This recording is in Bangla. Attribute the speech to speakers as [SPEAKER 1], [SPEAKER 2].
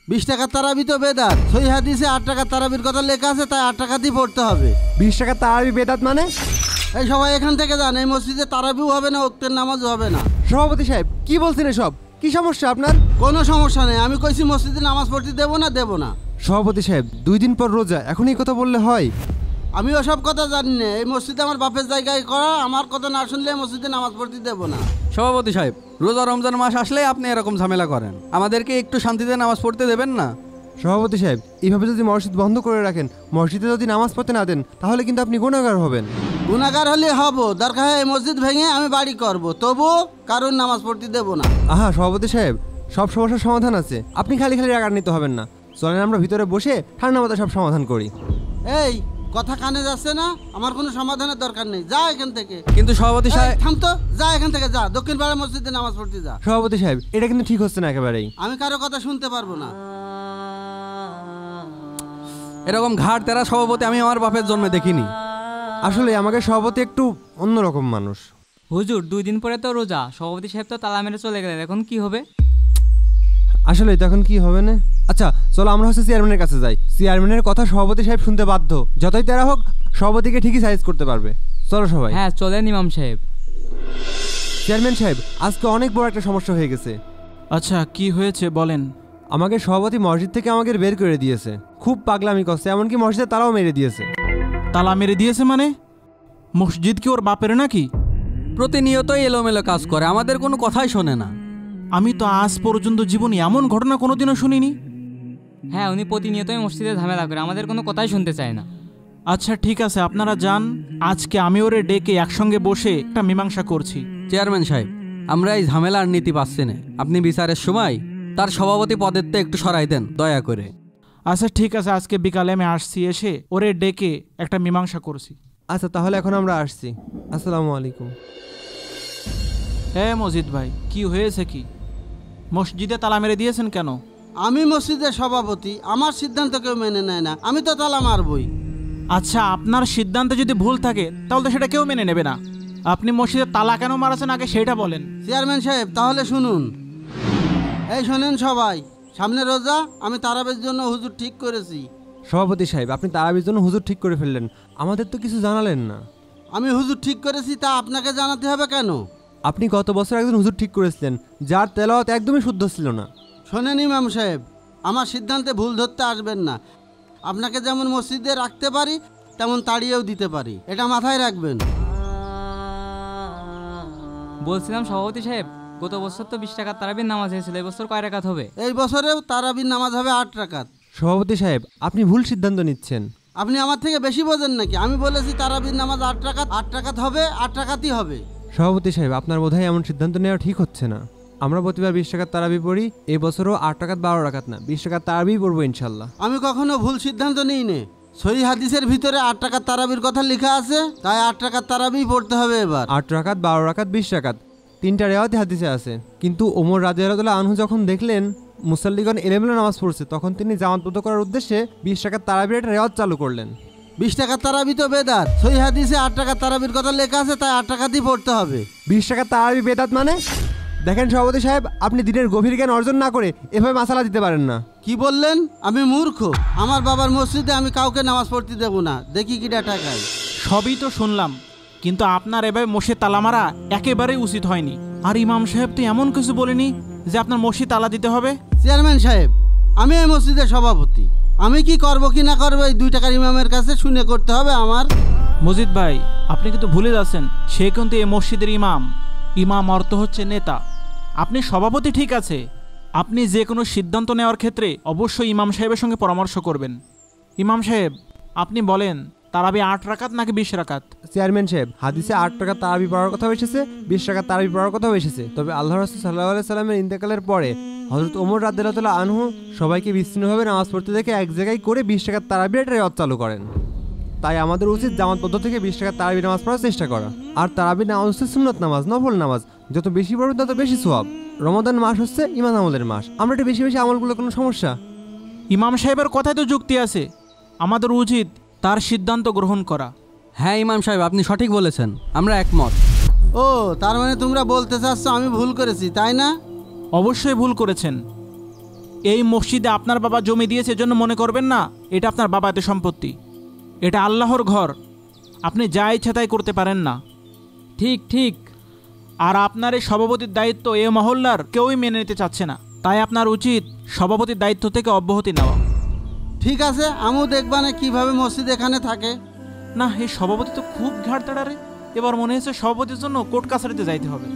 [SPEAKER 1] 20 টাকার তারাবি তো বেদাত। সহিহ হাদিসে 8 টাকার তারাবির কথা লেখা আছে, তাই 8 টাকা দিয়ে পড়তে হবে।
[SPEAKER 2] 20 টাকার তারাবি বেদাত মানে?
[SPEAKER 1] এই সবাই এখান থেকে যান, এই মসজিদে তারাবিও হবে না, ওক্তের নামাজও হবে না।
[SPEAKER 2] সভাপতি সাহেব কি বলছেন এসব? কি সমস্যা আপনার?
[SPEAKER 1] কোনো সমস্যা নেই, আমি কইছি মসজিদে নামাজ পড়তে দেবো না।
[SPEAKER 2] সভাপতি সাহেব 2 দিন পর রোজা, এখন এই কথা বললে হয়?
[SPEAKER 1] আমি ওসব কথা জানি না, এই মসজিদে আমার বাপের জায়গায় করা, আমার কথা না শুনলে মসজিদে নামাজ পড়তে দেবো না।
[SPEAKER 3] সভাপতি সাহেব, রোজা রমজান মাস আসলে আপনি এরকম ঝামেলা করেন, আমাদেরকে একটু শান্তিতে নামাজ পড়তে দেবেন না?
[SPEAKER 2] সভাপতি সাহেব এইভাবে যদি মসজিদ বন্ধ করে রাখেন, মসজিদে যদি নামাজ পড়তে না দেন, তাহলে কিন্তু আপনি গুনাহগার হবেন।
[SPEAKER 1] গুনাহগার হলে হব, দরকার হয় এই মসজিদ ভেঙে আমি বাড়ি করব, তবু কারণ নামাজ পড়তে দেবো না।
[SPEAKER 2] আহা সভাপতি সাহেব, সব সমস্যার সমাধান আছে, আপনি খালি রাগ নিতে হবেন না। চলেন আমরা ভিতরে বসে ঠান্ডা মাথায় সব সমাধান করি।
[SPEAKER 1] এই কথা কানে যাচ্ছে না? আমার কোনো সমাধানের দরকার নেই, যা এখান থেকে।
[SPEAKER 3] কিন্তু সভাপতি সাহেব,
[SPEAKER 1] থাম তো, যা এখান থেকে, যা দক্ষিণ পাড়া মসজিদে নামাজ পড়তে যা।
[SPEAKER 2] সভাপতি সাহেব এটা কিন্তু ঠিক হচ্ছে না একেবারেই।
[SPEAKER 1] আমি কারো কথা শুনতে পারবো না।
[SPEAKER 3] এরকম ঘাট তেরা সভাপতি আমি আমার বাপের জন্মে দেখিনি।
[SPEAKER 2] আসলে আমাকে সভাপতি একটু অন্যরকম মানুষ।
[SPEAKER 4] হুজুর 2 দিন পরে তো রোজা, সভাপতি সাহেব তো তালা মেরে চলে গেলেন, এখন কি হবে?
[SPEAKER 2] আসলে তখন কি হবে না? আচ্ছা চলো আমরা চেয়ারম্যানের কাছে যাই। চেয়ারম্যানের কথা সভাপতি সাহেব শুনতে বাধ্য, যতই তেরা হোক সভাপতিকে ঠিকই সাইজ করতে পারবে। চলো সবাই।
[SPEAKER 4] হ্যাঁ চলেন ইমাম সাহেব।
[SPEAKER 2] চেয়ারম্যান সাহেব আজকে অনেক বড় একটা সমস্যা হয়ে গেছে।
[SPEAKER 5] আচ্ছা কি হয়েছে বলেন।
[SPEAKER 2] আমাকে সভাপতি মসজিদ থেকে আমাকে বের করে দিয়েছে, খুব পাগলামি করছে, এমনকি মসজিদে তালাও মেরে দিয়েছে।
[SPEAKER 5] তালা মেরে দিয়েছে মানে? মসজিদ কি ওর বাপের নাকি?
[SPEAKER 3] প্রতিনিয়তই এলোমেলো কাজ করে, আমাদের কোনো কথাই শোনে না।
[SPEAKER 5] আমি তো আজ পর্যন্ত জীবনে এমন ঘটনা কোনোদিনও শুনিনি।
[SPEAKER 4] হ্যাঁ উনি প্রতিনিয়তই মসজিদে ঝামেলা করে, আমাদের কোনো কথাই শুনতে চায় না।
[SPEAKER 5] আচ্ছা ঠিক আছে আপনারা যান, আজকে আমি ওরে ডেকে একসঙ্গে বসে একটা মীমাংসা করছি।
[SPEAKER 3] চেয়ারম্যান সাহেব, আমরা এই ঝামেলার নীতি পাচ্ছি না, আপনি বিচারের সময় তার সভাপতি পদের তো একটু সরাই দেন দয়া করে।
[SPEAKER 5] আচ্ছা ঠিক আছে, আজকে বিকালে আমি আসছি, এসে ওরে ডেকে একটা মীমাংসা করছি।
[SPEAKER 2] আচ্ছা তাহলে এখন আমরা আসছি। আসসালামু আলাইকুম।
[SPEAKER 5] হ্যাঁ মজিদ ভাই, কি হয়েছে কি? মসজিদে তালা মেরে দিয়েছেন কেন?
[SPEAKER 1] আমি মসজিদের সভাপতি, আমার সিদ্ধান্ত কেউ মেনে নেয় না, আমি তো তালা মারবই।
[SPEAKER 5] আচ্ছা আপনার সিদ্ধান্তে যদি ভুল থাকে তাহলে তো সেটা কেউ মেনে নেবে না। আপনি মসজিদে তালা কেন মারাছেন আগে সেটা বলেন।
[SPEAKER 1] চেয়ারম্যান সাহেব তাহলে শুনুন। এই শোনেন সবাই, সামনে রোজা, আমি তারাবির জন্য হুজুর ঠিক করেছি।
[SPEAKER 2] সভাপতি সাহেব আপনি তারাবির জন্য হুজুর ঠিক করে ফেললেন, আমাদের তো কিছু জানালেন না।
[SPEAKER 1] আমি হুজুর ঠিক করেছি তা আপনাকে জানাতে হবে কেন?
[SPEAKER 2] আপনি গত বছর একজন হুজুর ঠিক করেছিলেন, যার তেলাওয়াত একদমই শুদ্ধ ছিল না।
[SPEAKER 1] শোনেন ইমাম সাহেব, আমার সিদ্ধান্তে ভুল ধরতে আসবেন না। আপনাকে যেমন মসজিদে রাখতে পারি তেমন তাড়িয়েও দিতে পারি, এটা মাথায় রাখবেন।
[SPEAKER 4] বলছিলাম সভাপতি সাহেব, গত বছর তো 20 টাকার তারাবির নামাজ হয়েছিল, এই বছর কয় রাকাত হবে?
[SPEAKER 1] এই বছরেও তারাবির নামাজ হবে 8 রাকাত।
[SPEAKER 2] সভাপতি সাহেব আপনি ভুল সিদ্ধান্ত নিচ্ছেন।
[SPEAKER 1] আপনি আমার থেকে বেশি বোঝেন নাকি? আমি বলেছি তারাবির নামাজ 8 রাকাত, 8 রাকাত হবে, 8 রাকাতই হবে।
[SPEAKER 2] সভাপতি সাহেব আপনার বোধহয় এমন সিদ্ধান্ত নেওয়া ঠিক হচ্ছে না। আমরা প্রতিবার 20 টাকার তারাবি পড়ি, এই বছরও 8 টাকাত 12 রাকাত না 20 টাকার তারাবি পড়বো ইনশাল্লাহ।
[SPEAKER 1] আমি কখনো ভুল সিদ্ধান্ত নিই নে। সহিহ হাদিসের ভিতরে 8 টাকার তারাবির কথা লেখা আছে, তাই 8 টাকার তারাবি পড়তে হবে এবার।
[SPEAKER 2] 8 রাকাত 12 রাকাত 20 রাকাত 3টা রেওয়াতে হাদিসে আছে। কিন্তু ওমর রাদিয়াল্লাহু আনহু যখন দেখলেন মুসাল্লিগণ এলোমেলো নামাজ পড়ছে, তখন তিনি জামাতবদ্ধ করার উদ্দেশ্যে 20 টাকার তারাবির একটা রেওয়াত চালু করলেন।
[SPEAKER 1] 20 টাকার তারাবি তো বেদাত। সহিহ হাদিসে 8 টাকার তারাবির কথা লেখা আছে, তাই 8 টাকা দিয়ে পড়তে হবে।
[SPEAKER 2] 20 টাকার তারাবি বেদাত মানে? দেখেন সভাপতি সাহেব, আপনি দিনের গভীর জ্ঞান অর্জন না করে এভাবে মাসালা দিতে পারেন না।
[SPEAKER 1] কি বললেন? আমি মূর্খ? আমার বাবার মসজিদে আমি কাউকে নামাজ পড়তে দেব না, দেখি কিটা টাকায়।
[SPEAKER 5] সবই তো শুনলাম, কিন্তু আপনার এভাবে মসজিদ তালা মারা একেবারেই উচিত হয়নি। আর ইমাম সাহেব তো এমন কিছু বলেনি যে আপনার মসজিদ তালা দিতে হবে।
[SPEAKER 1] চেয়ারম্যান সাহেব, আমি এই মসজিদের সভাপতি, আমি কি করব কি না করবো এই 2 টাকার ইমামের কাছে শুনে করতে হবে আমার।
[SPEAKER 5] মজিদ ভাই আপনি কিন্তু ভুলে যাচ্ছেন, সে কিন্তু এই মসজিদের ইমাম। ইমাম অর্থ হচ্ছে নেতা। আপনি সভাপতি ঠিক আছে, আপনি যে কোনো সিদ্ধান্ত নেওয়ার ক্ষেত্রে অবশ্যই ইমাম সাহেবের সঙ্গে পরামর্শ করবেন। ইমাম সাহেব আপনি বলেন, তারাবি 8 রাকাত নাকি 20 রাকাত?
[SPEAKER 2] চেয়ারম্যান সাহেব হাদিসে 8 টাকার তারাবি পড়ার কথা এসেছে, 20 টাকার তারাবি পড়ার কথা এসেছে। তবে আল্লাহ রাসূল সাল্লাল্লাহু আলাইহি সাল্লামের ইন্তেকালের পরে হযরত ওমর রাদিয়াল্লাহু আনহু সবাইকে বিচ্ছিন্নভাবে নামাজ পড়তে দেখে এক জায়গায় করে 20 টাকার তারাবির একটা রেওয়াত চালু করেন। তাই আমাদের উচিত জামাতবদ্ধ থেকে 20 টাকার তারাবি নামাজ পড়ার চেষ্টা করা। আর তারাবি নামাজ হচ্ছে সুন্নত নামাজ, নফল নামাজ, যত বেশি পড়বেন তত বেশি সওয়াব। রমাদান মাস হচ্ছে ঈমান আমলের মাস, আমরা একটু বেশি বেশি আমলগুলো কোনো সমস্যা?
[SPEAKER 5] ইমাম সাহেবের কথায় তো যুক্তি আছে, আমাদের উচিত তার সিদ্ধান্ত গ্রহণ করা।
[SPEAKER 3] হ্যাঁ ইমাম সাহেব আপনি সঠিক বলেছেন, আমরা একমত।
[SPEAKER 1] ও তার মানে তোমরা বলতে চাচ্ছ আমি ভুল করেছি, তাই না?
[SPEAKER 5] অবশ্যই ভুল করেছেন। এই মসজিদে আপনার বাবা জমি দিয়েছে জন্য মনে করবেন না এটা আপনার বাবাতে সম্পত্তি। এটা আল্লাহর ঘর, আপনি যা ইচ্ছা তাই করতে পারেন না।
[SPEAKER 4] ঠিক ঠিক।
[SPEAKER 5] আর আপনার এই সভাপতির দায়িত্ব এ মহল্লার কেউই মেনে নিতে চাচ্ছে না, তাই আপনার উচিত সভাপতির দায়িত্ব থেকে অব্যাহতি নেওয়া।
[SPEAKER 1] ঠিক আছে, আমিও দেখবানে কিভাবে মসজিদ এখানে থাকে।
[SPEAKER 5] না, এই সভাপতি তো খুব ঘাড় তাড়ারে। এবার মনে হচ্ছে সভাপতির জন্য কোর্ট কাছারিতে যাইতে হবে।